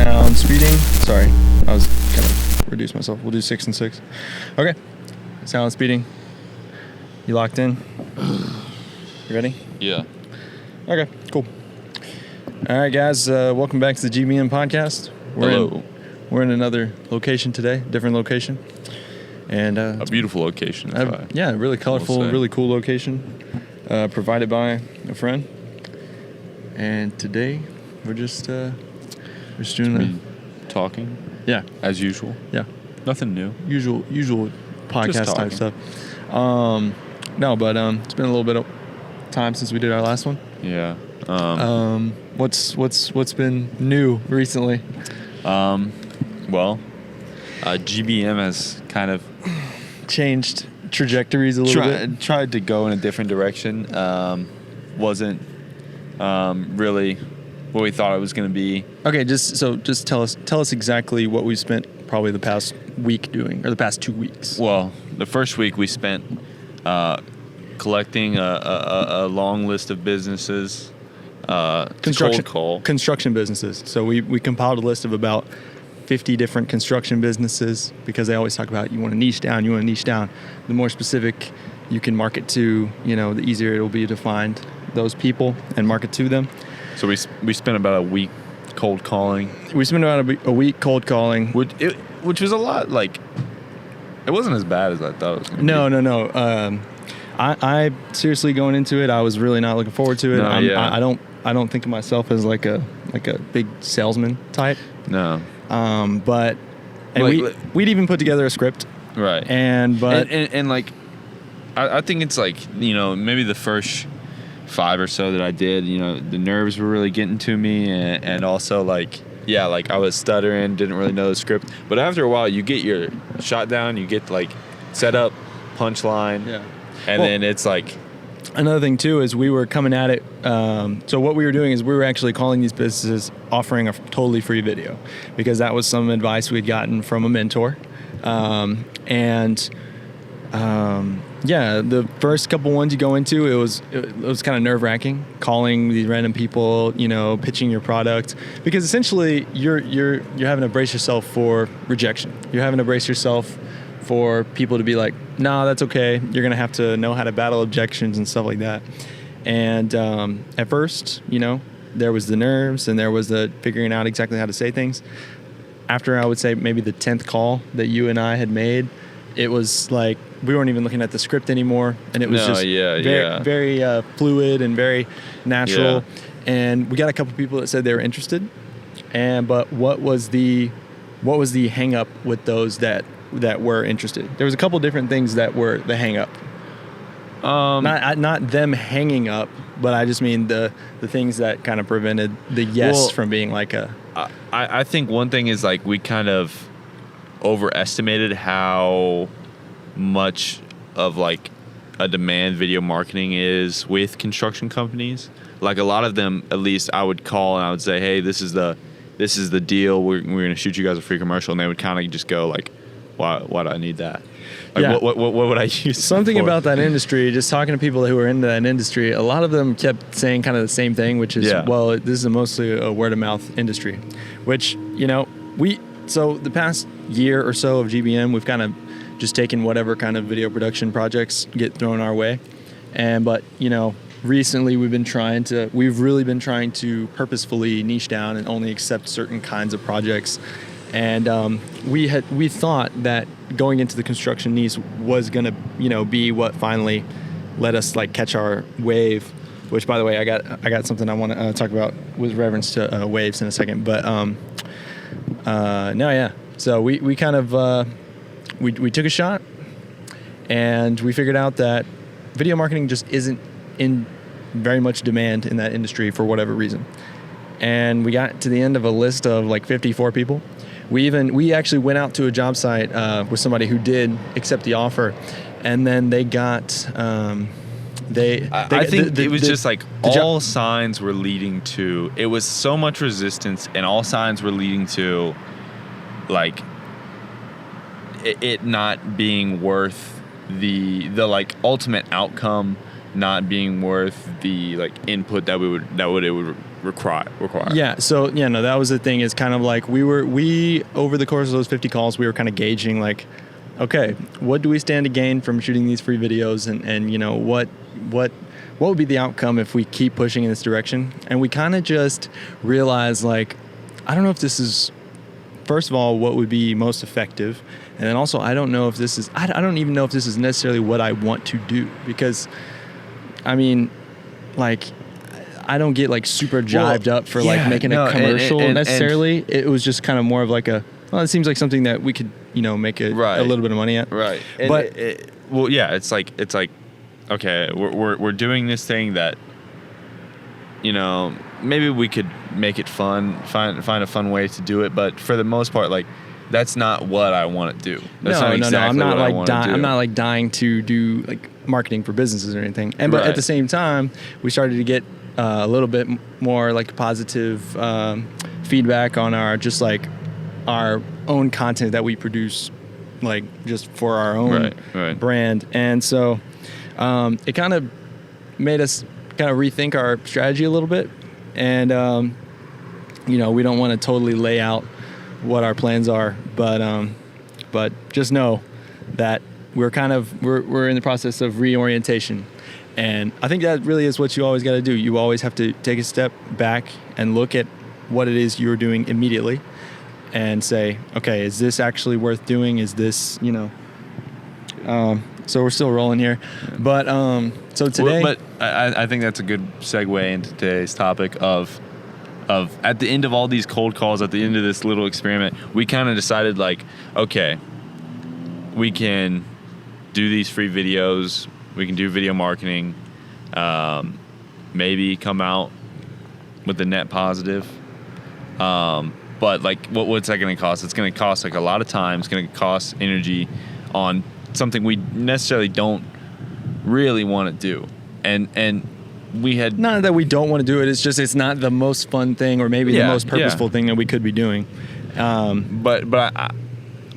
Sound speeding. Sorry, I was kind of reduced myself. We'll do 6 and 6. Okay. Sound speeding. You locked in? You ready? Yeah. Okay, cool. All right, guys. Welcome back to the GBM podcast. We're in another location today, different location. And a beautiful location. Yeah, really colorful, really cool location. Provided by a friend. And today we're just doing talking. Yeah, as usual. Yeah, nothing new. Usual podcast type stuff. No, but it's been a little bit of time since we did our last one. Yeah. What's been new recently? Well, GBM has kind of changed trajectories a little bit. Tried to go in a different direction. Wasn't really what we thought it was going to be. Okay, just tell us exactly what we spent probably the past week doing, or the past 2 weeks. Well, the first week we spent collecting a long list of businesses. Construction businesses. So we compiled a list of about 50 different construction businesses, because they always talk about you want to niche down. The more specific you can market to, the easier it will be to find those people and market to them. So we spent about a week cold calling. We spent about a week cold calling. Which was a lot. Like, it wasn't as bad as I thought it was going to be. No. I seriously, going into it, I was really not looking forward to it. I don't think of myself as like a big salesman type. No. But we'd even put together a script. Right. And like, I think it's like, maybe the first 5 or so that I did, the nerves were really getting to me, and also like I was stuttering, didn't really know the script. But after a while, you get your shot down, you get like set up, punchline, and then it's like. Another thing too is we were coming at it. So what we were doing is we were actually calling these businesses, offering a totally free video, because that was some advice we'd gotten from a mentor, the first couple ones you go into, it was kind of nerve-wracking, calling these random people, pitching your product, because essentially you're having to brace yourself for rejection. You're having to brace yourself for people to be like, nah, that's okay. You're gonna have to know how to battle objections and stuff like that. And at first, there was the nerves and there was the figuring out exactly how to say things. After, I would say, maybe the 10th call that you and I had made, it was like we weren't even looking at the script anymore, and it was very fluid and very natural. Yeah. And we got a couple people that said they were interested, but what was the hang up with those that were interested? There was a couple different things that were the hang up. Not them hanging up, but I just mean the things that kind of prevented the yes from being like a. I think one thing is like we kind of overestimated how much of like a demand video marketing is with construction companies. Like a lot of them, at least I would call and I would say, hey, this is the deal. We're going to shoot you guys a free commercial, and they would kind of just go like, why do I need that? Like, what would I use something about that industry? Just talking to people who are into that industry, a lot of them kept saying kind of the same thing, which is, well, this is mostly a word of mouth industry, which, so the past year or so of GBM, we've kind of just taken whatever kind of video production projects get thrown our way. But recently we've really been trying to purposefully niche down and only accept certain kinds of projects. And we thought that going into the construction niche was gonna, be what finally let us like catch our wave. Which, by the way, I got something I want to talk about with reference to waves in a second. But so we kind of we took a shot, and we figured out that video marketing just isn't in very much demand in that industry for whatever reason. And we got to the end of a list of like 54 people. We actually went out to a job site with somebody who did accept the offer, and then they got I think it was just like all signs were leading to, it was so much resistance, and all signs were leading to like it not being worth the like ultimate outcome, not being worth the like input that it would require. Yeah. So yeah, no, that was the thing. Is kind of like we over the course of those 50 calls, we were kind of gauging like, okay, what do we stand to gain from shooting these free videos, and you know what would be the outcome if we keep pushing in this direction? And we kind of just realized like, I don't know if this is, first of all, what would be most effective, and then also I don't know if this is, I don't even know if this is necessarily what I want to do, because I mean, like, I don't get like super jived up for like making a commercial necessarily. It was just kind of more of like it seems like something that we could, you know, make a little bit of money at. Right. But it's like, okay, we're doing this thing that, you know, maybe we could make it fun, find a fun way to do it. But for the most part, like, that's not what I want to do. That's no. I'm not like I'm not like dying to do like marketing for businesses or anything. And but at the same time, we started to get a little bit more like positive feedback on our own content that we produce, like just for our own brand. And so it kind of made us kind of rethink our strategy a little bit. And you know, we don't want to totally lay out what our plans are, but just know that we're in the process of reorientation. And I think that really is what you always got to do. You always have to take a step back and look at what it is you're doing immediately and say, okay, is this actually worth doing? Is this, you know, so we're still rolling here. But so today. But I think that's a good segue into today's topic of at the end of all these cold calls, at the end of this little experiment, we kind of decided like, okay, we can do these free videos. We can do video marketing, maybe come out with a net positive. But like, what's that going to cost? It's going to cost like a lot of time. It's going to cost energy on something we necessarily don't really want to do. And we had, not that we don't want to do it. It's just, it's not the most fun thing or maybe the most purposeful thing that we could be doing.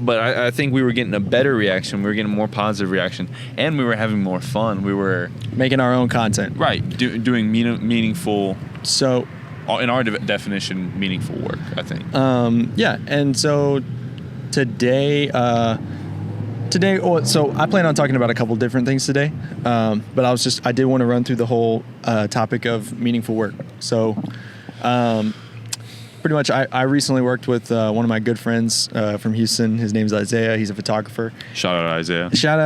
But I think we were getting a better reaction. We were getting a more positive reaction, and we were having more fun. We were making our own content, right? Doing meaningful. So, in our definition, meaningful work. I think. Yeah, and so today. So I plan on talking about a couple different things today, but I did want to run through the whole topic of meaningful work. So. Pretty much, I recently worked with one of my good friends from Houston. His name's Isaiah. He's a photographer. Shout out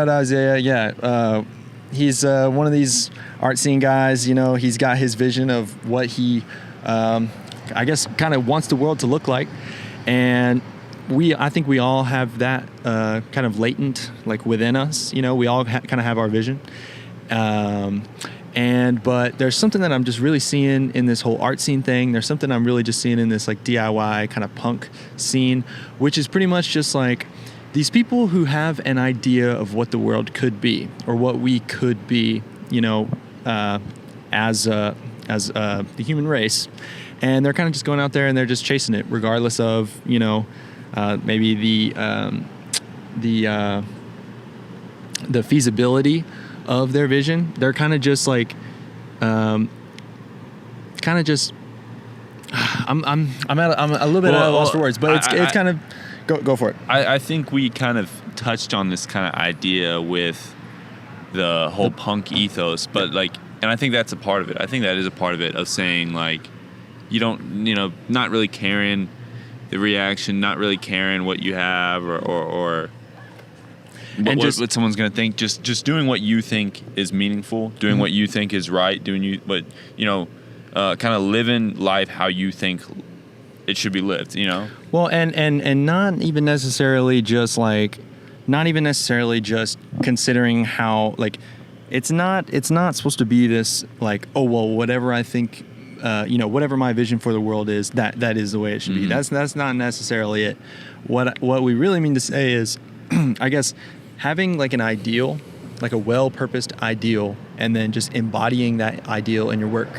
Isaiah. Yeah. He's one of these art scene guys. You know, he's got his vision of what he, I guess, kind of wants the world to look like. And I think we all have that kind of latent, like within us. You know, we all kind of have our vision. But there's something that I'm just really seeing in this whole art scene thing. There's something I'm really just seeing in this like DIY kind of punk scene, which is pretty much just like these people who have an idea of what the world could be or what we could be, you know, as the human race. And they're kind of just going out there and they're just chasing it regardless of, you know, maybe the feasibility of their vision. They're kind of just like, I'm a little bit at a loss for words, but it's kind of, go for it. I think we kind of touched on this kind of idea with the whole punk ethos, but like, and I think that's a part of it. I think that is a part of it, of saying like, you don't, you know, not really caring the reaction, not really caring what you have or what someone's going to think, just doing what you think is meaningful, doing what you think is right, kind of living life how you think it should be lived, you know? Well, and not even necessarily just considering how, like, it's not supposed to be this like, oh, well, whatever I think, whatever my vision for the world is, that is the way it should be. That's not necessarily it. What we really mean to say is, I guess, having like an ideal, like a well-purposed ideal, and then just embodying that ideal in your work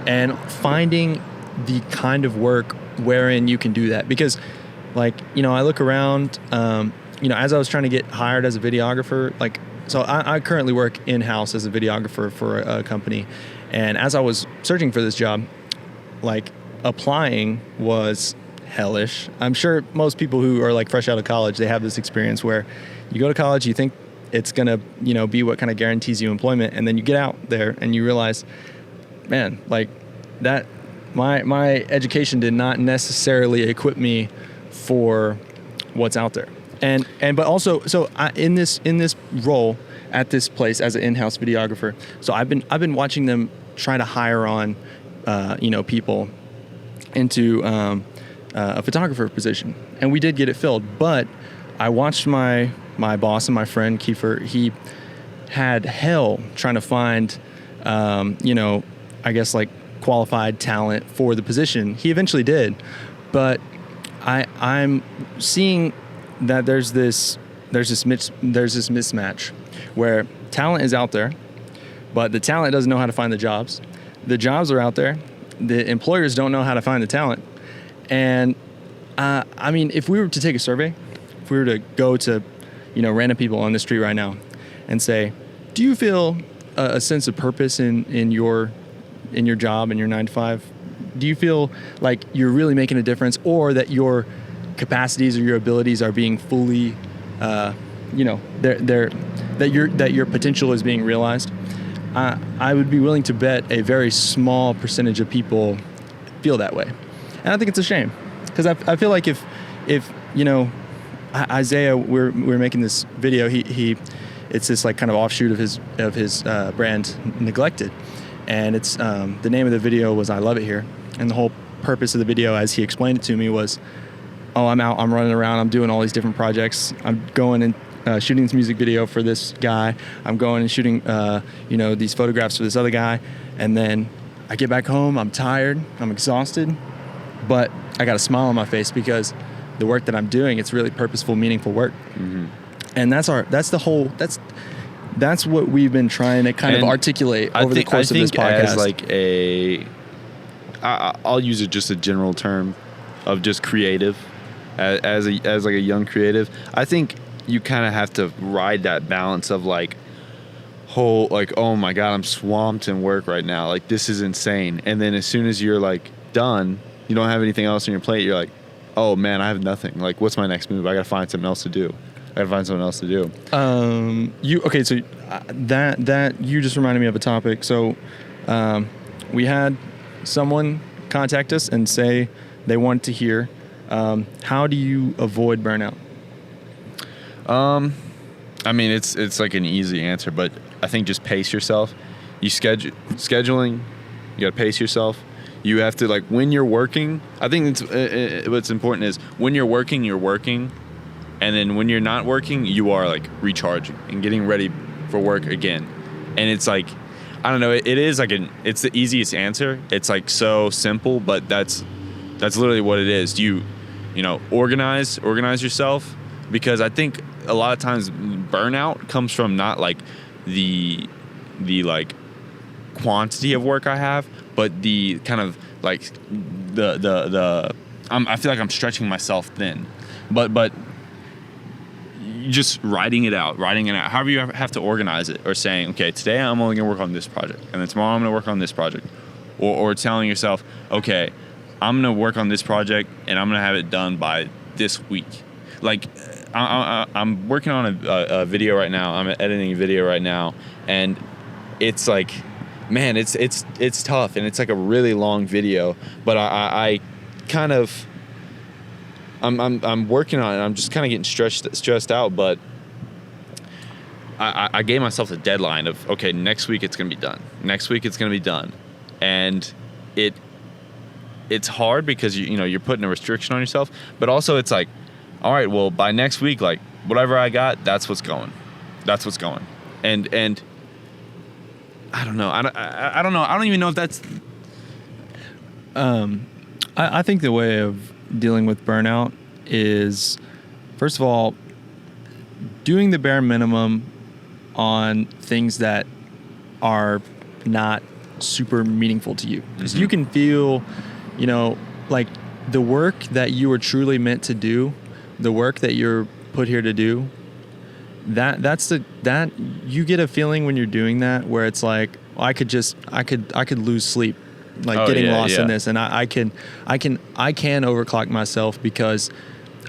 and finding the kind of work wherein you can do that. Because like, you know, I look around, as I was trying to get hired as a videographer, like, so I currently work in-house as a videographer for a company. And as I was searching for this job, like applying was hellish. I'm sure most people who are like fresh out of college, they have this experience where you go to college, you think it's gonna, be what kind of guarantees you employment, and then you get out there and you realize, man, like that, my education did not necessarily equip me for what's out there. But also, so in this role at this place as an in-house videographer, so I've been watching them try to hire on, people into a photographer position, and we did get it filled. But I watched my boss and my friend Kiefer. He had hell trying to find, I guess like qualified talent for the position. He eventually did, but I'm seeing that there's this mismatch where talent is out there, but the talent doesn't know how to find the jobs. The jobs are out there. The employers don't know how to find the talent. And if we were to take a survey, if we were to go to, random people on the street right now and say, do you feel a sense of purpose in your job, in your 9 to 5? Do you feel like you're really making a difference, or that your capacities or your abilities are being fully, that your potential is being realized? I would be willing to bet a very small percentage of people feel that way, and I think it's a shame, because I feel like if Isaiah, we're making this video, it's this like kind of offshoot of his brand Neglected, and it's the name of the video was I Love It Here, and the whole purpose of the video, as he explained it to me, was, I'm out, I'm running around, I'm doing all these different projects, I'm going and shooting this music video for this guy, I'm going and shooting these photographs for this other guy, and then I get back home, I'm tired, I'm exhausted, but I got a smile on my face because the work that I'm doing, it's really purposeful, meaningful work. Mm-hmm. And that's what we've been trying to kind of articulate over the course of this podcast. I'll use just a general term of just creative, as like a young creative. I think you kind of have to ride that balance of like, oh my God, I'm swamped in work right now. Like, this is insane. And then as soon as you're like done, you don't have anything else on your plate. You're like, oh man, I have nothing. Like, what's my next move? I got to find something else to do. So that you just reminded me of a topic. So, we had someone contact us and say they wanted to hear, how do you avoid burnout? It's like an easy answer, but I think just pace yourself. You scheduling, you got to pace yourself. You have to, like, when you're working, I think what's important is when you're working, and then when you're not working, you are like recharging and getting ready for work again. And it's like, I don't know, it is like it's the easiest answer. It's like so simple, but that's literally what it is. You organize yourself, because I think a lot of times burnout comes from not like the like quantity of work I have, but the kind of like I feel like I'm stretching myself thin, but just writing it out. However you have to organize it, or saying, okay, today I'm only gonna work on this project, and then tomorrow I'm gonna work on this project, or telling yourself, okay, I'm gonna work on this project and I'm gonna have it done by this week. Like, I'm working on a video right now. I'm editing a video right now, and it's like, man, it's tough, and it's like a really long video. But I kind of, I'm working on it. I'm just kind of getting stressed out. But I gave myself a deadline of, okay, next week it's gonna be done. And it's hard because you're putting a restriction on yourself. But also it's like, all right, well, by next week, like, whatever I got, that's what's going. And I don't know. I don't know. I don't even know if that's. I think the way of dealing with burnout is, first of all, doing the bare minimum on things that are not super meaningful to you. Because you can feel, like the work that you were truly meant to do, the work that you're put here to do, that you get a feeling when you're doing that where it's like, well, I could lose sleep like getting lost in this, and I can overclock myself because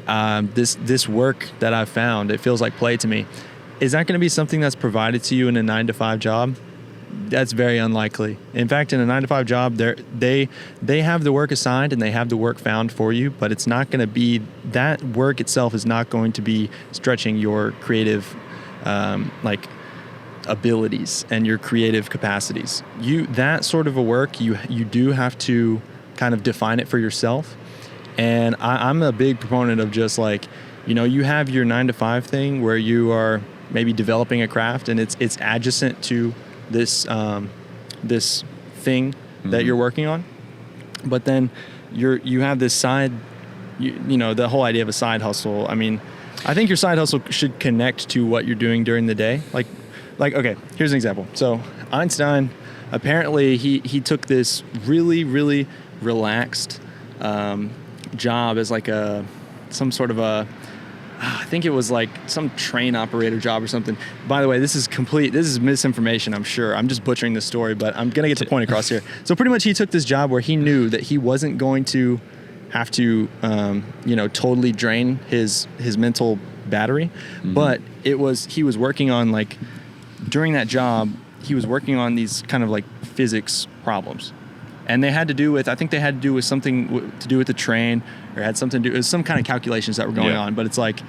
this work that I've found, it feels like play to me. Is that going to be something that's provided to you in a 9-to-5 job? That's very unlikely. In fact, in a 9-to-5 job, they have the work assigned and they have the work found for you, but it's not going to be, that work itself is not going to be stretching your creative like abilities and your creative capacities. That sort of a work, you do have to kind of define it for yourself. And I'm a big proponent of just like, you have your 9-to-5 thing where you are maybe developing a craft and it's adjacent to this this thing that you're working on, but then you have this side, the whole idea of a side hustle. I mean, I think your side hustle should connect to what you're doing during the day. Like okay, here's an example. So Einstein, apparently he took this really, really relaxed job as like some sort of a, I think it was like some train operator job or something. By the way, this is misinformation, I'm sure. I'm just butchering the story, but I'm going to get the point across here. So pretty much he took this job where he knew that he wasn't going to have to, totally drain his mental battery. But he was working on, like, during that job, he was working on these kind of like physics problems. And they had to do with something to do with the train, or had something to do, it was some kind of calculations that were going on. But it's like,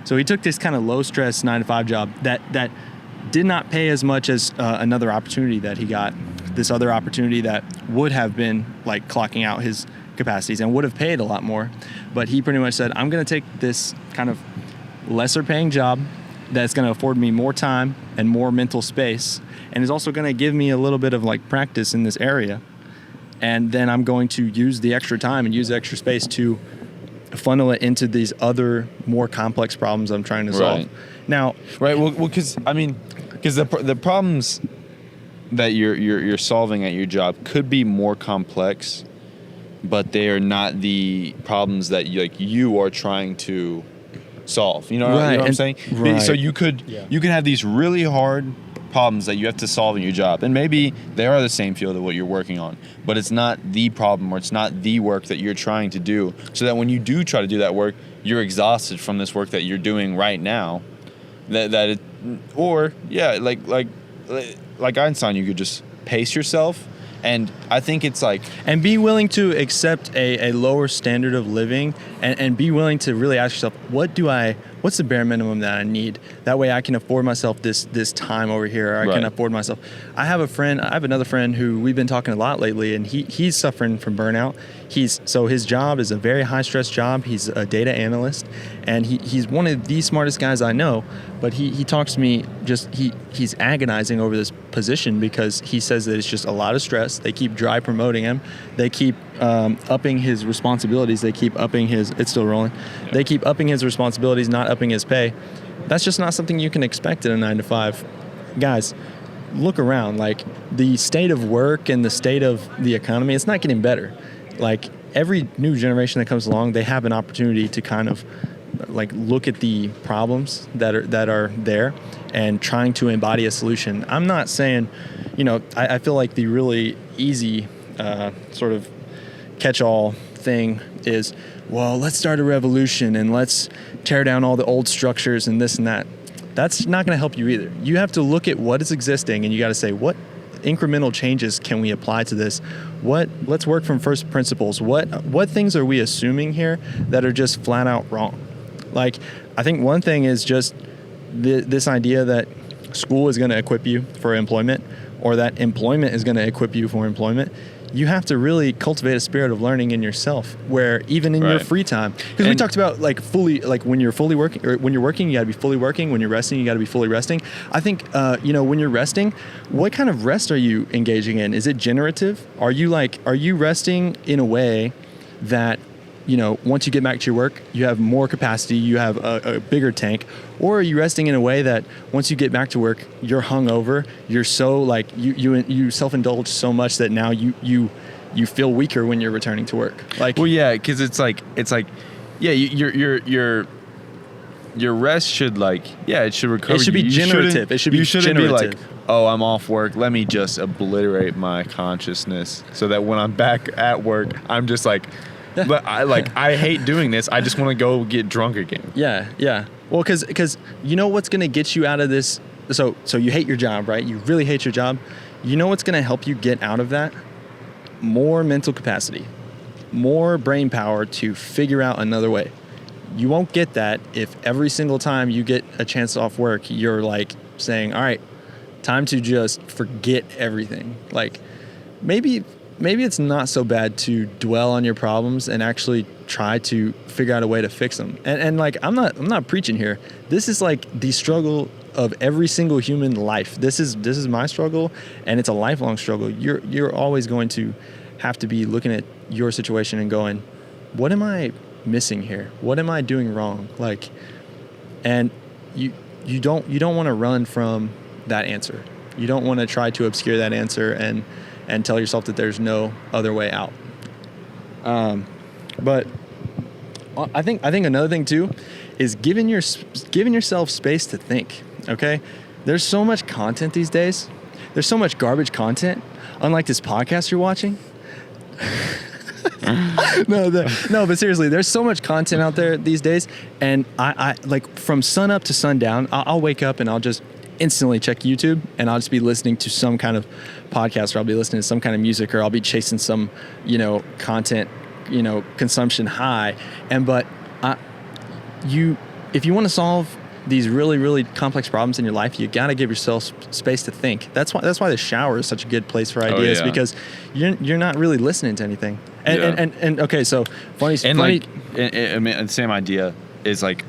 so he took this kind of low stress 9-to-5 job that did not pay as much as another opportunity that he got, this other opportunity that would have been like clocking out his capacities and would have paid a lot more. But he pretty much said, I'm going to take this kind of lesser paying job that's going to afford me more time and more mental space, and is also going to give me a little bit of like practice in this area. And then I'm going to use the extra time and use the extra space to funnel it into these other more complex problems I'm trying to solve. Right. Now, right. Well, because the problems that you're solving at your job could be more complex, but they are not the problems that you are trying to solve. You know what I'm saying? Right. So you could have these really hard problems that you have to solve in your job, and maybe they are the same field of what you're working on, but it's not the problem, or it's not the work that you're trying to do, so that when you do try to do that work, you're exhausted from this work that you're doing right now. Like Einstein, you could just pace yourself. And I think it's like... And be willing to accept a lower standard of living, and be willing to really ask yourself, what's the bare minimum that I need? That way I can afford myself this time over here, or I can afford myself. I have another friend who we've been talking a lot lately, and he's suffering from burnout. So his job is a very high stress job. He's a data analyst, and he's one of the smartest guys I know, but he talks to me, he's agonizing over this position because he says that it's just a lot of stress. They keep dry promoting him. They keep upping his responsibilities. They keep upping it's still rolling. Yeah. They keep upping his responsibilities, not upping his pay. That's just not something you can expect in a 9-to-5. Guys, look around. Like, the state of work and the state of the economy, it's not getting better. Like, every new generation that comes along, they have an opportunity to kind of like look at the problems that are there and trying to embody a solution. I'm not saying, I feel like the really easy sort of catch-all thing is, well, let's start a revolution and let's tear down all the old structures and this and that. That's not going to help you either. You have to look at what is existing, and you got to say, what incremental changes can we apply to this? Let's work from first principles. What things are we assuming here that are just flat out wrong? Like, I think one thing is just this idea that school is going to equip you for employment, or that employment is going to equip you for employment. You have to really cultivate a spirit of learning in yourself, where even in your free time, because we talked about when you're fully working, or when you're working, you got to be fully working. When you're resting, you got to be fully resting. I think, when you're resting, what kind of rest are you engaging in? Is it generative? Are you resting in a way that, once you get back to your work, you have more capacity, you have a bigger tank? Or are you resting in a way that once you get back to work, you're hungover, you're so you self-indulge so much that now you feel weaker when you're returning to work? Like, well, yeah, because it's like your rest should it should recover. It should be generative. It should be generative. Be like, oh, I'm off work. Let me just obliterate my consciousness so that when I'm back at work, I'm just like, but I hate doing this. I just want to go get drunk again. Yeah, yeah. Well, because you know what's going to get you out of this? So you hate your job, right? You really hate your job. You know what's going to help you get out of that? More mental capacity, more brain power to figure out another way. You won't get that if every single time you get a chance off work, you're like saying, all right, time to just forget everything. Like maybe it's not so bad to dwell on your problems and actually try to figure out a way to fix them. And like, I'm not preaching here. This is like the struggle of every single human life. This is my struggle, and it's a lifelong struggle. You're always going to have to be looking at your situation and going, what am I missing here? What am I doing wrong? Like, and you don't want to run from that answer. You don't want to try to obscure that answer and tell yourself that there's no other way out. But I think another thing too is giving yourself space to think. Okay, there's so much content these days. There's so much garbage content. Unlike this podcast you're watching. No, but seriously, there's so much content out there these days, and I like from sun up to sundown, I'll wake up and I'll just instantly check YouTube, and I'll just be listening to some kind of podcast, or I'll be listening to some kind of music, or I'll be chasing some, content, consumption high. If you want to solve these really, really complex problems in your life, you got to give yourself space to think. That's why the shower is such a good place for ideas, because you're not really listening to anything. And okay, so funny. Like, I mean, the same idea is like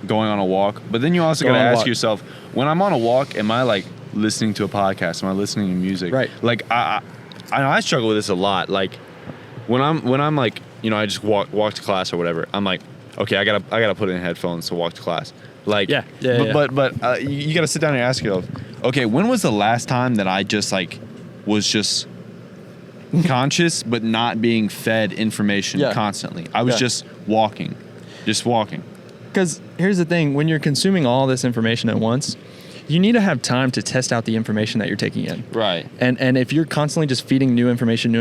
going on a walk, but then you also got to ask yourself, when I'm on a walk, am I like listening to a podcast? Am I listening to music? Right. Like I struggle with this a lot. Like when I'm like, I just walk to class or whatever. I'm like, okay, I gotta put in headphones to walk to class. Like, but you got to sit down and ask yourself, okay, when was the last time that I just like was just conscious but not being fed information constantly? I was just walking. Because here's the thing, when you're consuming all this information at once, you need to have time to test out the information that you're taking in. Right. And if you're constantly just feeding new information,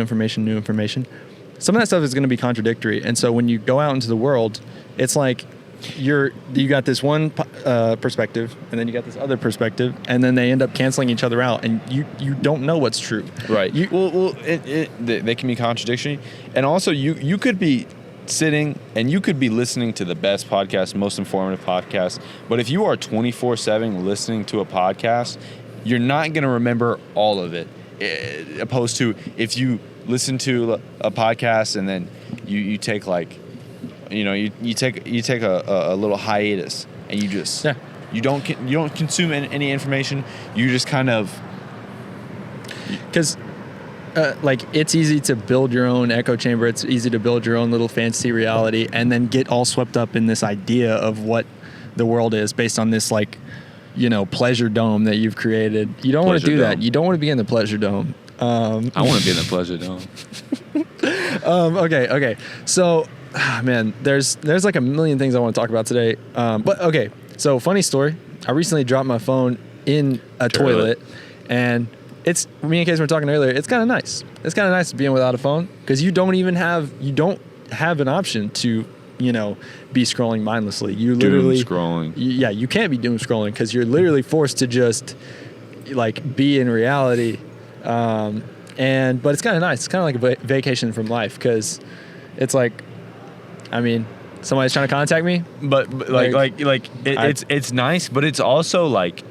some of that stuff is going to be contradictory. And so when you go out into the world, it's like you got this one perspective, and then you got this other perspective, and then they end up canceling each other out, and you don't know what's true. Right. They can be contradictory, and also you could be sitting and you could be listening to the best podcast, most informative podcast, but if you are 24/7 listening to a podcast, you're not going to remember all of it, opposed to if you listen to a podcast and then you take like, you take a little hiatus, and you just you don't consume any information. You just kind of, because like, it's easy to build your own echo chamber. It's easy to build your own little fantasy reality, and then get all swept up in this idea of what the world is based on this, like, pleasure dome that you've created. You don't want to do that. You don't want to be in the pleasure dome. I want to be in the pleasure dome. Okay. So, man, there's like a million things I want to talk about today. But okay, so funny story. I recently dropped my phone in a toilet, and me and Casey were talking earlier. It's kind of nice. It's kind of nice being without a phone, because you don't have an option to, be scrolling mindlessly. You literally doom scrolling. You can't be doom scrolling, because you're literally forced to just like be in reality. But it's kind of nice. It's kind of like a vacation from life, because it's like, I mean, somebody's trying to contact me, but it's nice, but it's also like,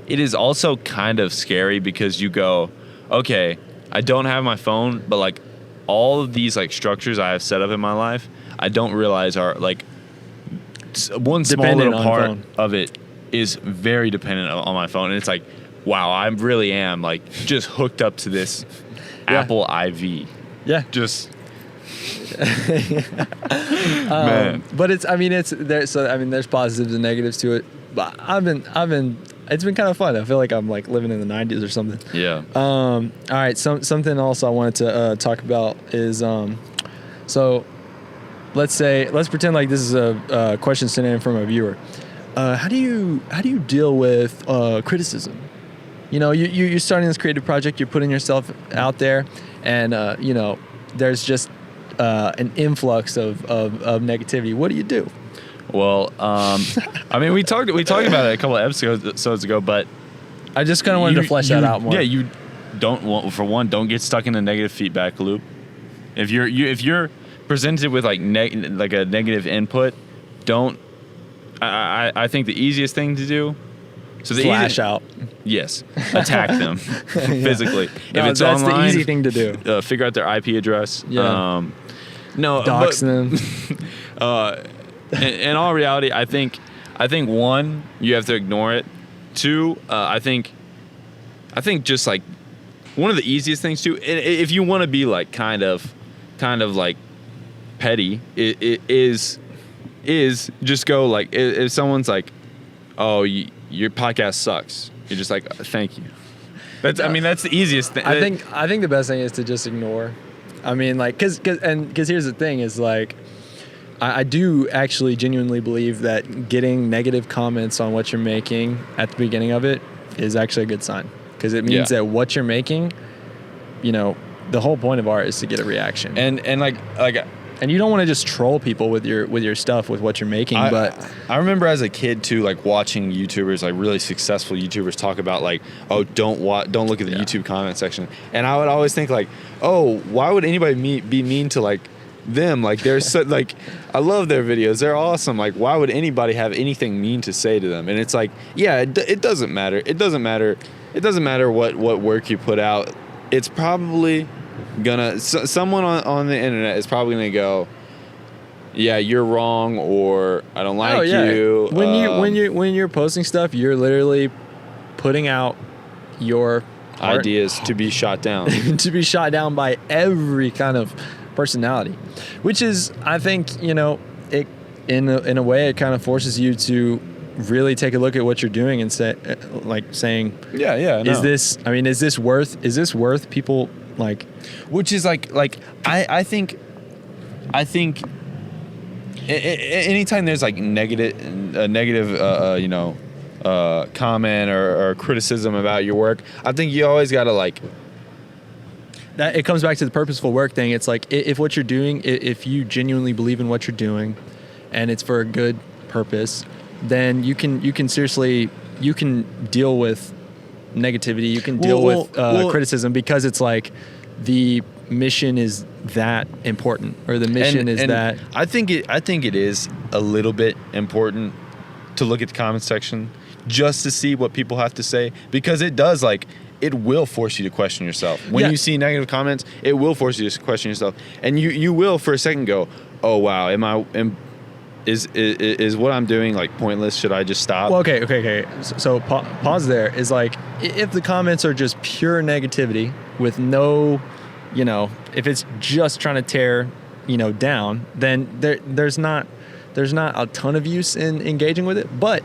it is also kind of scary, because you go, okay, I don't have my phone, but like all of these like structures I have set up in my life, I don't realize are like one small little part of it is very dependent on my phone, and it's like, wow, I really am like just hooked up to this Apple IV. Yeah, just. Man. But it's there. So there's positives and negatives to it. But it's been kind of fun. I feel like I'm like living in the 90s or something. Yeah. All right. Something else I wanted to talk about is so let's pretend like this is a question sent in from a viewer. How do you deal with criticism? you're starting this creative project, you're putting yourself out there, and there's just an influx of negativity. What do you do? Well, I mean, we talked about it a couple of episodes ago, but I just kind of wanted to flesh that out more. Yeah, you don't get stuck in a negative feedback loop. If you're presented with like a negative input, don't. I think the easiest thing to do. So Flash out. Yes, attack them physically. No, if it's that's online, the easy thing to do. Figure out their IP address. Yeah. Dox them. In all reality, I think one, you have to ignore it. Two, I think just like one of the easiest things too, if you want to be like kind of like petty, it is just go like, if someone's like, oh, your podcast sucks, you're just like, thank you. That's the easiest thing. I think the best thing is to just ignore. I mean, like, because here's the thing is like, I do actually genuinely believe that getting negative comments on what you're making at the beginning of it is actually a good sign, because it means that what you're making, the whole point of art is to get a reaction. And like and you don't want to just troll people with your stuff, with what you're making. But I remember as a kid too, like watching YouTubers, like really successful YouTubers, talk about like, oh, don't look at the YouTube comment section, and I would always think like, oh, why would anybody be mean to like them? Like they're so, like, I love their videos, they're awesome. Like, why would anybody have anything mean to say to them? And it's like, yeah, it doesn't matter. It doesn't matter what work you put out. It's probably gonna someone on the internet is probably gonna go, yeah, you're wrong, or I don't like you. When you're posting stuff, you're literally putting out your ideas to be shot down to be shot down by every kind of personality, which is, I think, it in a way it kind of forces you to really take a look at what you're doing and saying, is this worth people, like, which is like I think anytime there's like a negative comment or criticism about your work, I think you always gotta like, that it comes back to the purposeful work thing. It's like, if what you're doing, if you genuinely believe in what you're doing and it's for a good purpose, then you can seriously, you can deal with negativity, you can deal with criticism, because it's like the mission is that important, or the mission is that. I think it is a little bit important to look at the comment section just to see what people have to say, because it does, like, it will force you to question yourself. When you see negative comments, it will force you to question yourself, and you will for a second go, oh wow, is what I'm doing like pointless? Should I just stop? Well, okay. So pause there. Is like, if the comments are just pure negativity with no, if it's just trying to tear, down, then there's not a ton of use in engaging with it. But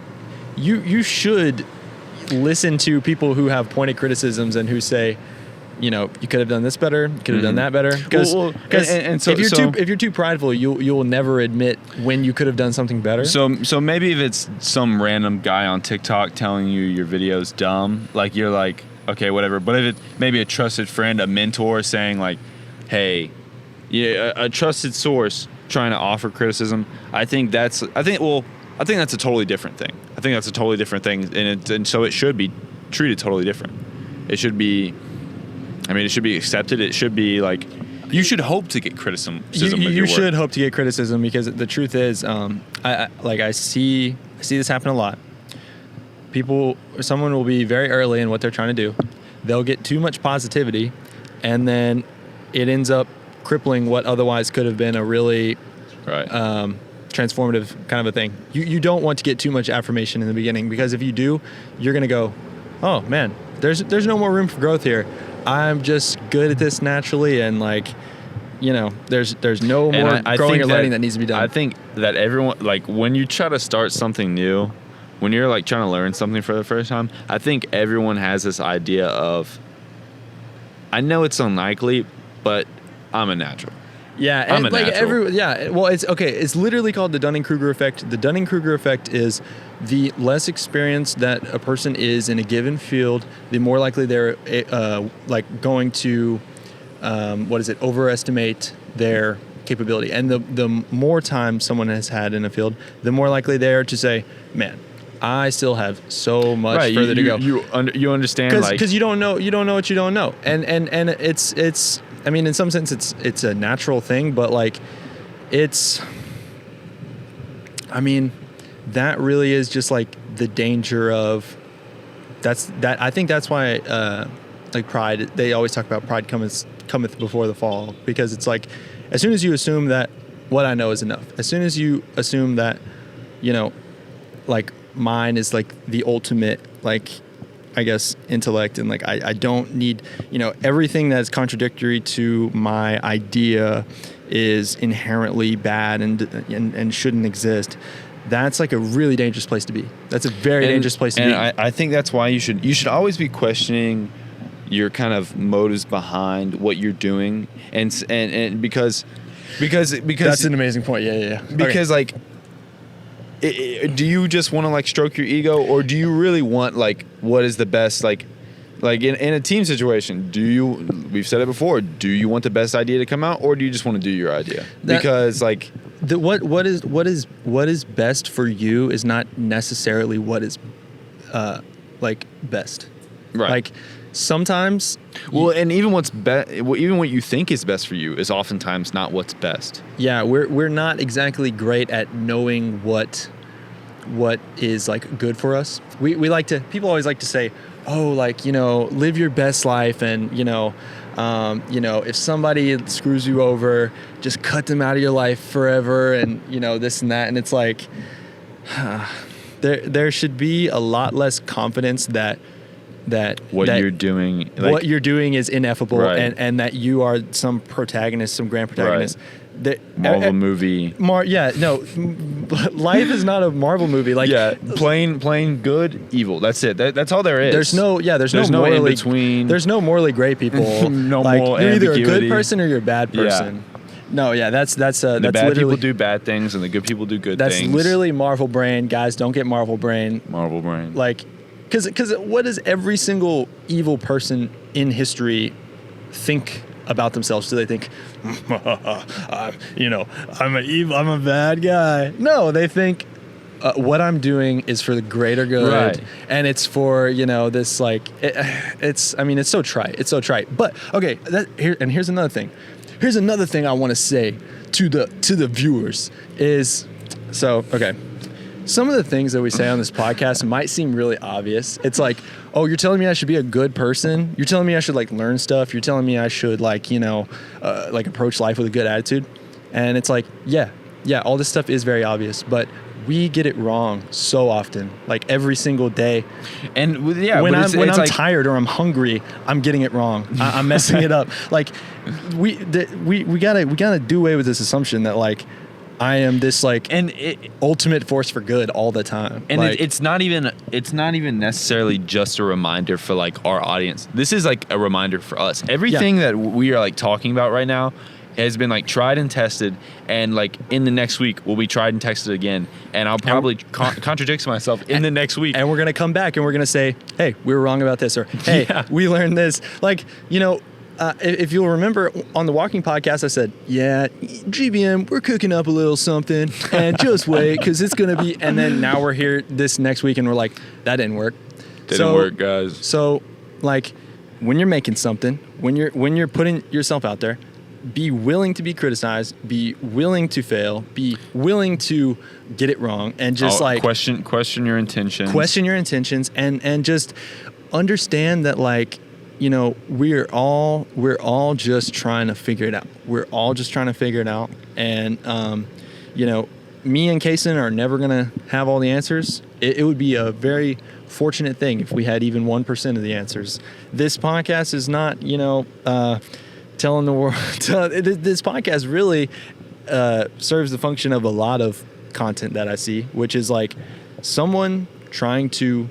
you should listen to people who have pointed criticisms and who say, you could have done this better, you could have done that better. Because if you're too prideful, you'll never admit when you could have done something better. So maybe if it's some random guy on TikTok telling you your video's dumb, like, you're like, okay, whatever. But if it's maybe a trusted friend, a mentor saying like, hey, a trusted source trying to offer criticism, I think that's a totally different thing. I think that's a totally different thing, and so it should be treated totally different. It should be accepted. It should be like, you should hope to get criticism. You should hope to get criticism, because the truth is, I see this happen a lot. Someone will be very early in what they're trying to do. They'll get too much positivity, and then it ends up crippling what otherwise could have been a really transformative kind of a thing. You don't want to get too much affirmation in the beginning, because if you do, you're going to go, oh man, there's no more room for growth here. I'm just good at this naturally, and like, there's no more growing or learning that needs to be done. I think that everyone, like, when you try to start something new, when you're like trying to learn something for the first time, I think everyone has this idea of, I know it's unlikely, but I'm a natural. Yeah, I'm and a natural. well, it's okay. It's literally called the Dunning-Kruger effect. The Dunning-Kruger effect is the less experienced that a person is in a given field, the more likely they're going to overestimate their capability. And the more time someone has had in a field, the more likely they are to say, "Man, I still have so much further to go." You understand, like, because you don't know what you don't know, and it's. I mean, in some sense, it's a natural thing, but like, I mean, that really is just like the danger of I think that's why like pride. They always talk about pride cometh before the fall, because it's like, as soon as you assume that what I know is enough, as soon as you assume that, like mine is like the ultimate, like, I guess, intellect, and like I don't need, everything that's contradictory to my idea is inherently bad and shouldn't exist. That's like a really dangerous place to be. That's a very dangerous place to be. And I think that's why you should always be questioning your kind of motives behind what you're doing, and because that's an amazing point. Yeah. Because like, do you just want to like stroke your ego, or do you really want like what is the best, like in a team situation? We've said it before, do you want the best idea to come out, or do you just want to do your idea? Because like what is best for you is not necessarily what is like best. Right. Like sometimes and even even what you think is best for you is oftentimes not what's best. Yeah, we're not exactly great at knowing what is like good for us. People always like to say, oh, like, live your best life, and if somebody screws you over, just cut them out of your life forever, and this and that. And it's like, there should be a lot less confidence that you're doing, like, what you're doing is ineffable, right. and that you are some protagonist, some grand protagonist. Right. Marvel movie. Life is not a Marvel movie. Like, plain good, evil. That's it. That's all there is. There's no morally, in between. There's no morally great people. No like, moral you're either ambiguity. a good person or you're a bad person. Yeah. No, yeah, that's the bad literally, people do bad things, and the good people do good things. That's literally Marvel brain, guys. Don't get Marvel brain. Marvel brain. Like, because what does every single evil person in history think about themselves? Do they think, I'm a bad guy? No, they think, what I'm doing is for the greater good, right. And it's for this, like, it's so trite. It's so trite. But okay, here's another thing. Here's another thing I want to say to the viewers is, so okay. Some of the things that we say on this podcast might seem really obvious. It's like, oh, you're telling me I should be a good person? You're telling me I should like learn stuff? You're telling me I should like, like approach life with a good attitude? And it's like, yeah, all this stuff is very obvious, but we get it wrong so often, like every single day. And when I'm like, tired or I'm hungry, I'm getting it wrong. I'm messing it up. Like we gotta do away with this assumption that like, I am this like ultimate force for good all the time. And like, it's not even necessarily just a reminder for like our audience. This is like a reminder for us. Everything that we are like talking about right now has been like tried and tested, and like in the next week we'll be tried and tested again, and I'll probably contradict myself in the next week. And we're gonna come back and we're gonna say, hey, we were wrong about this, or hey, we learned this. Like, if you'll remember on the Walking podcast, I said, yeah, GBM, we're cooking up a little something, and just wait, because it's going to be, and then now we're here this next week, and we're like, that didn't work. Didn't work, guys. So, like, when you're making something, when you're putting yourself out there, be willing to be criticized, be willing to fail, be willing to get it wrong, and just question your intentions. Question your intentions, and just understand that, like, we're all just trying to figure it out. We're all just trying to figure it out. And, me and Kaysen are never going to have all the answers. It would be a very fortunate thing if we had even 1% of the answers. This podcast is not, telling the world. This podcast really serves the function of a lot of content that I see, which is like someone trying to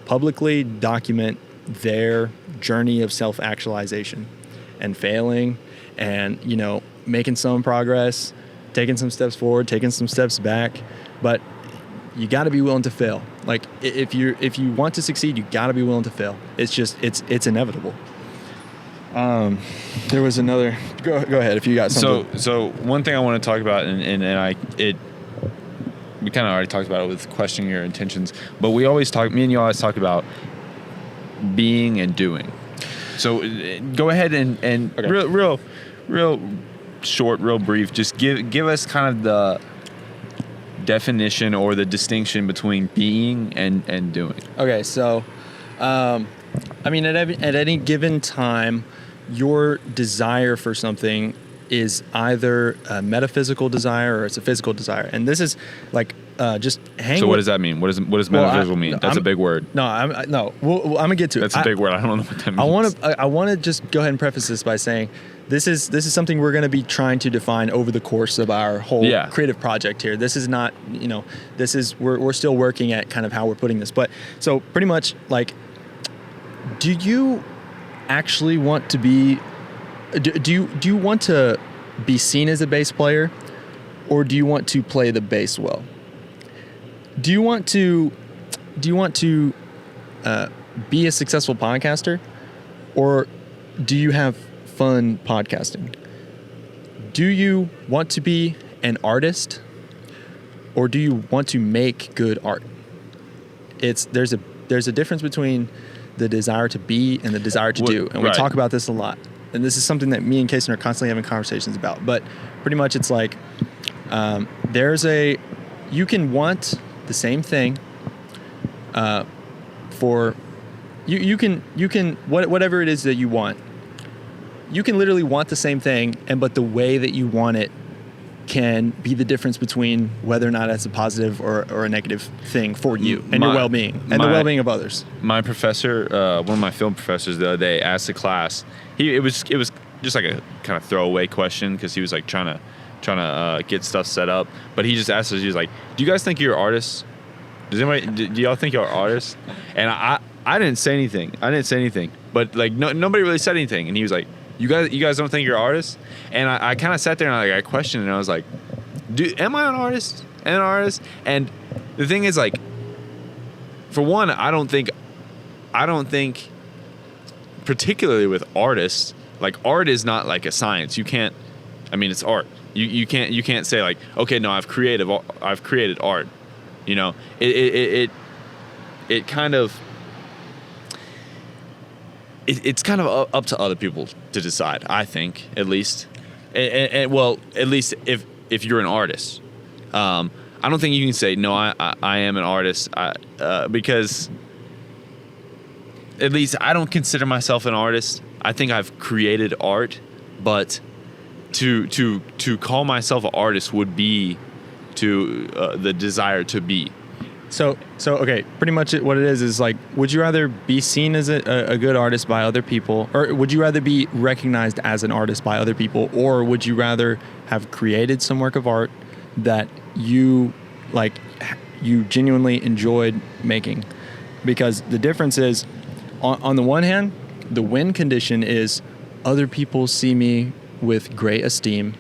publicly document their journey of self-actualization and failing, and making some progress, taking some steps forward, taking some steps back, but you got to be willing to fail. Like if you want to succeed, you got to be willing to fail. It's just it's inevitable. There was another. Go ahead if you got something. So one thing I want to talk about, we kind of already talked about it with questioning your intentions, but me and you always talk about being and doing. So go ahead and okay. real short, real brief. Just give us kind of the definition or the distinction between being and doing. Okay, so I mean, at any given time, your desire for something is either a metaphysical desire or it's a physical desire, and this is like just hang. So what does that mean? What does metaphysical mean? That's a big word. No, I'm gonna get to it. That's a big word. I don't know what that means. I want to just go ahead and preface this by saying this is something we're going to be trying to define over the course of our whole creative project here. This is not, this is we're still working at kind of how we're putting this, but so pretty much like, do you actually want to be? Do you want to be seen as a bass player, or do you want to play the bass well? Do you want to be a successful podcaster, or do you have fun podcasting? Do you want to be an artist, or do you want to make good art? There's a difference between the desire to be and the desire to do, and we talk about this a lot. And this is something that me and Kason are constantly having conversations about. But pretty much it's like you can want the same thing for you can whatever it is that you want. You can literally want the same thing, but the way that you want it can be the difference between whether or not that's a positive or a negative thing for you and your well-being and the well-being of others. My professor, one of my film professors the other day, asked the class. It was just like a kind of throwaway question because he was like trying to get stuff set up. But he just asked us. He was like, "Do you guys think you're artists? Do y'all think you're artists?" And I didn't say anything. But like nobody really said anything. And he was like, You guys don't think you're artists? And I kind of sat there and I questioned, and I was like, am I an artist? And the thing is, like, for one, I don't think particularly with artists, like, art is not like a science. You can't, I mean, it's art. You can't say like, okay, no, I've created art. You know, it kind of. It's kind of up to other people to decide, I think, at least. And well, at least if you're an artist. I don't think you can say, no, I am an artist, because at least I don't consider myself an artist. I think I've created art, but to call myself an artist would be the desire to be. So okay, pretty much what it is like, would you rather be seen as a good artist by other people, or would you rather be recognized as an artist by other people, or would you rather have created some work of art that you genuinely enjoyed making? Because the difference is, on the one hand, the win condition is other people see me with great esteem.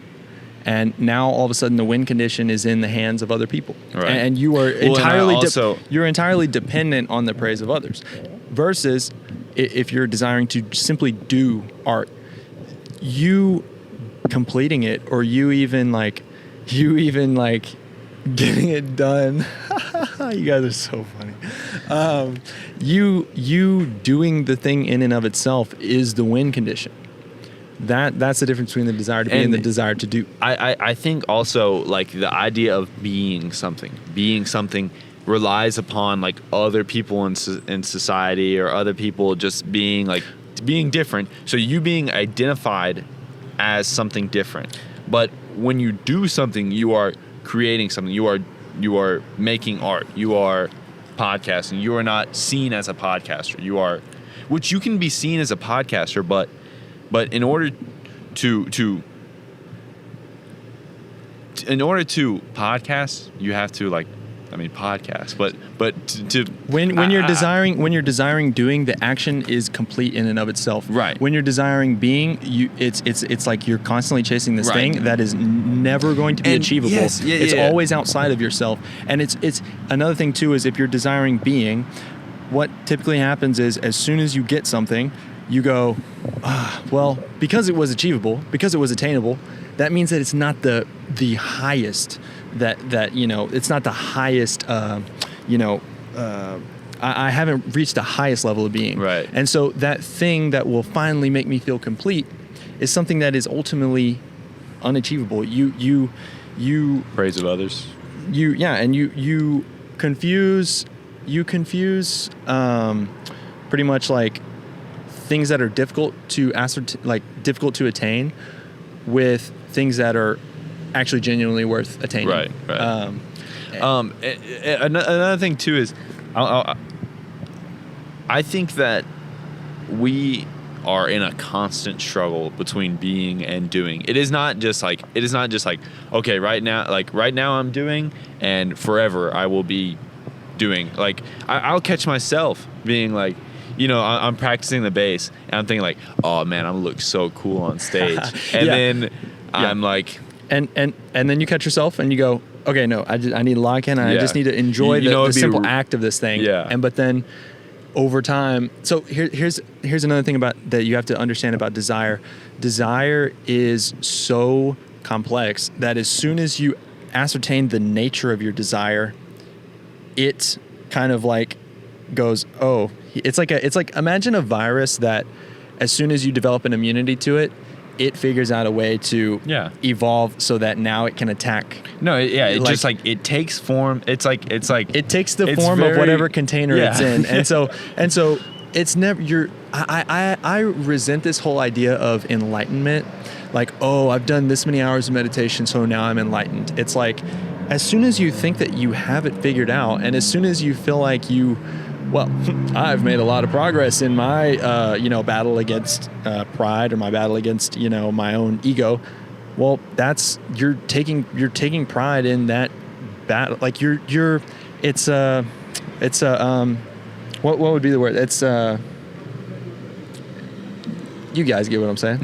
And now all of a sudden the win condition is in the hands of other people, right. And you are you're entirely dependent on the praise of others. Versus if you're desiring to simply do art, you completing it, or you even getting it done. You guys are so funny. You doing the thing in and of itself is the win condition. That's the difference between the desire to be and the desire to do. I think also, like, the idea of being something relies upon, like, other people in society, or other people just being different. So you being identified as something different. But when you do something, you are creating something. You are making art. You are podcasting. You are not seen as a podcaster. Which you can be seen as a podcaster, but in order to podcast, you have to, like, podcasts, but to when you're desiring doing, the action is complete in and of itself. Right. When you're desiring being, it's like you're constantly chasing this thing that is never going to be achievable. Yes, it's always outside of yourself. And it's another thing too is if you're desiring being, what typically happens is as soon as you get something, you go, well, because it was achievable, because it was attainable, that means that it's not the highest that it's not the highest I haven't reached the highest level of being. Right. And so that thing that will finally make me feel complete is something that is ultimately unachievable. You praise of others. And you confuse pretty much like things that are difficult to difficult to attain with things that are actually genuinely worth attaining. Right. Another thing too is, I think that we are in a constant struggle between being and doing. It is not just like okay, right now I'm doing, and forever I will be doing. Like I'll catch myself being like, I'm practicing the bass and I'm thinking like, oh man, I'm gonna look so cool on stage, and then I'm like. And then you catch yourself and you go, okay, no, I need to lock in. I just need to enjoy the simple act of this thing. Yeah. But then over time, so here's another thing about that you have to understand about desire. Desire is so complex that as soon as you ascertain the nature of your desire, it kind of like goes, oh, it's like imagine a virus that as soon as you develop an immunity to it, it figures out a way to evolve so that now it can attack. No, it just like it takes form. It's like it takes the form of whatever container it's in, and so it's never. I resent this whole idea of enlightenment. Like, oh, I've done this many hours of meditation, so now I'm enlightened. It's like as soon as you think that you have it figured out, and as soon as you feel like I've made a lot of progress in my, battle against pride or my battle against, my own ego. Well, you're taking pride in that battle. Like what would be the word? It's, you guys get what I'm saying?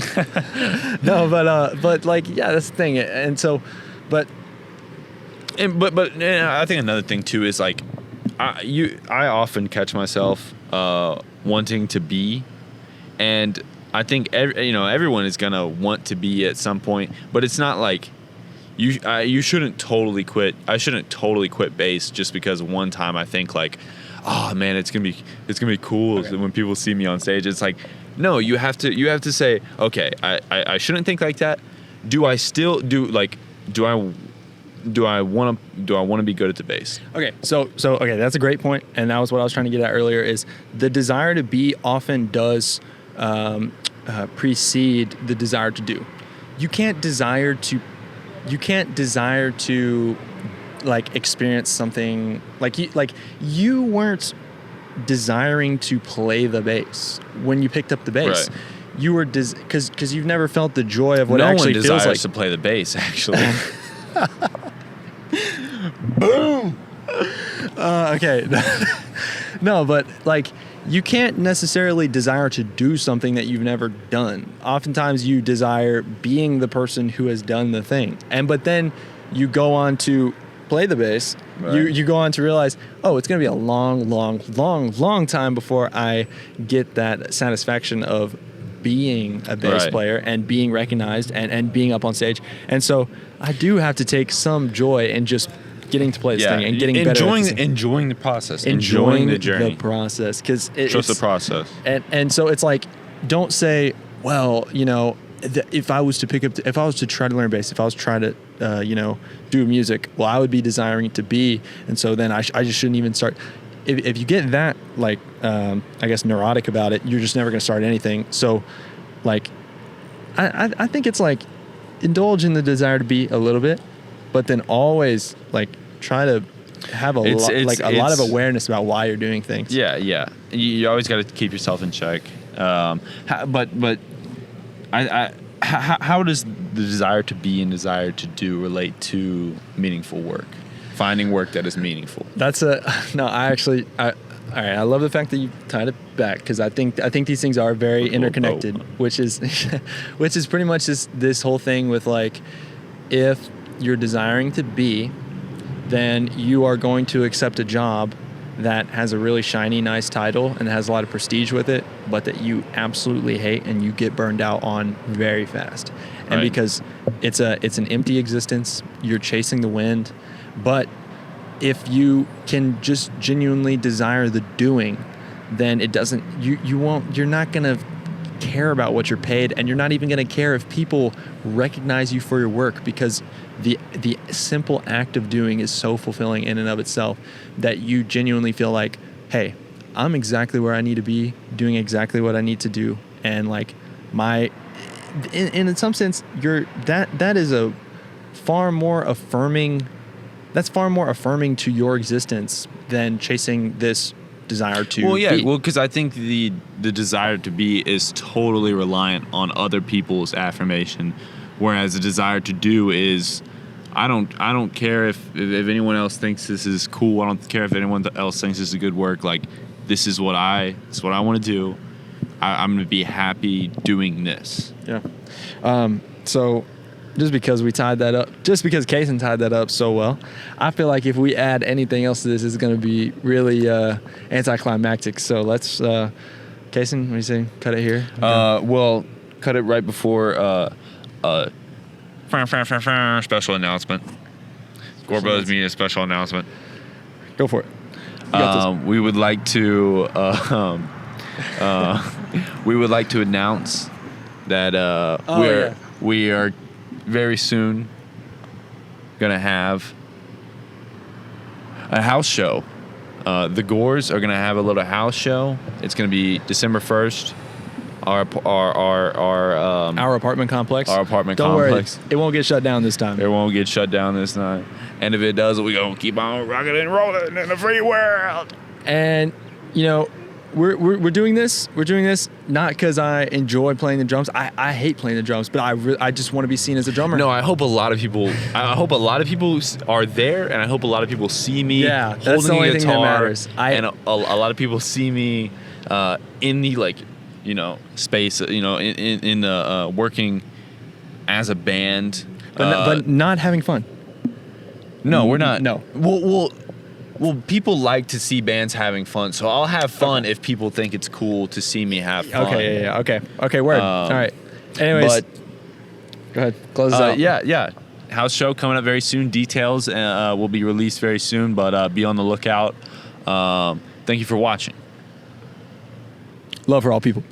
No, but like, yeah, that's the thing. And so, but I think another thing too is like, I often catch myself wanting to be, and I think everyone is gonna want to be at some point, but it's not like you shouldn't totally quit. I shouldn't totally quit bass just because one time I think like, oh man, it's gonna be cool when people see me on stage. It's like, no, you have to say, okay, I shouldn't think like that. Do I want to be good at the bass? Okay, so that's a great point, and that was what I was trying to get at earlier. Is the desire to be often does precede the desire to do. You can't desire to like experience something like you weren't desiring to play the bass when you picked up the bass. Right. You were because you've never felt the joy of what it actually feels like. No one desires to play the bass, actually. Boom. Okay. No, but like you can't necessarily desire to do something that you've never done. Oftentimes you desire being the person who has done the thing. But then you go on to play the bass. Right. You go on to realize, oh, it's going to be a long time before I get that satisfaction of being a bass player and being recognized and being up on stage. And so I do have to take some joy in just getting to play this thing and getting better. Enjoying the process. Enjoying the journey. The process. Trust the process. And so it's like, don't say, well, if I was to try to learn bass, if I was to try to, do music, well, I would be desiring to be. And so then I just shouldn't even start. If you get that, like, I guess neurotic about it, you're just never going to start anything. So, like, I think it's like indulge in the desire to be a little bit, but then always like try to have a lot of awareness about why you're doing things. Yeah. You always got to keep yourself in check. How does the desire to be and desire to do relate to meaningful work? finding work that is meaningful. That's all right. I love the fact that you tied it back, because I think these things are very interconnected, which is pretty much this whole thing with like, if you're desiring to be, then you are going to accept a job that has a really shiny, nice title and has a lot of prestige with it, but that you absolutely hate and you get burned out on very fast. And because it's an empty existence, you're chasing the wind. But if you can just genuinely desire the doing, then you're not gonna care about what you're paid, and you're not even gonna care if people recognize you for your work, because the simple act of doing is so fulfilling in and of itself that you genuinely feel like, hey, I'm exactly where I need to be, doing exactly what I need to do, and like in some sense, that is a far more affirming. That's far more affirming to your existence than chasing this desire to be. Well, because I think the desire to be is totally reliant on other people's affirmation, whereas the desire to do is, I don't care if anyone else thinks this is cool. I don't care if anyone else thinks this is good work. Like, this is what I want to do. I'm going to be happy doing this. Yeah. So just because Kaysen tied that up so well, I feel like if we add anything else to this, it's going to be really anticlimactic. So let's, Kaysen, what do you say? Cut it here? Well, cut it right before special announcement. Gorbo's media special announcement. Go for it. You got this. We would like to announce that we are very soon gonna have a house show. The Gores are gonna have a little house show. It's gonna be December 1st. Our apartment complex. Our apartment Don't complex. worry, it won't get shut down this time. It won't get shut down this time. And if it does, we gonna keep on rocking and rolling in the free world. And we're doing this. We're doing this not because I enjoy playing the drums. I hate playing the drums, but I just want to be seen as a drummer. No, I hope a lot of people are there, and I hope a lot of people see me. Yeah, that's the only thing that matters. And a lot of people see me in the space, in the working as a band, but not having fun. No, we're not. No. Well, people like to see bands having fun, so I'll have fun if people think it's cool to see me have fun. Okay, yeah. Okay, word. All right. Anyways, go ahead. Close this out. Yeah. House show coming up very soon. Details will be released very soon, but be on the lookout. Thank you for watching. Love for all people.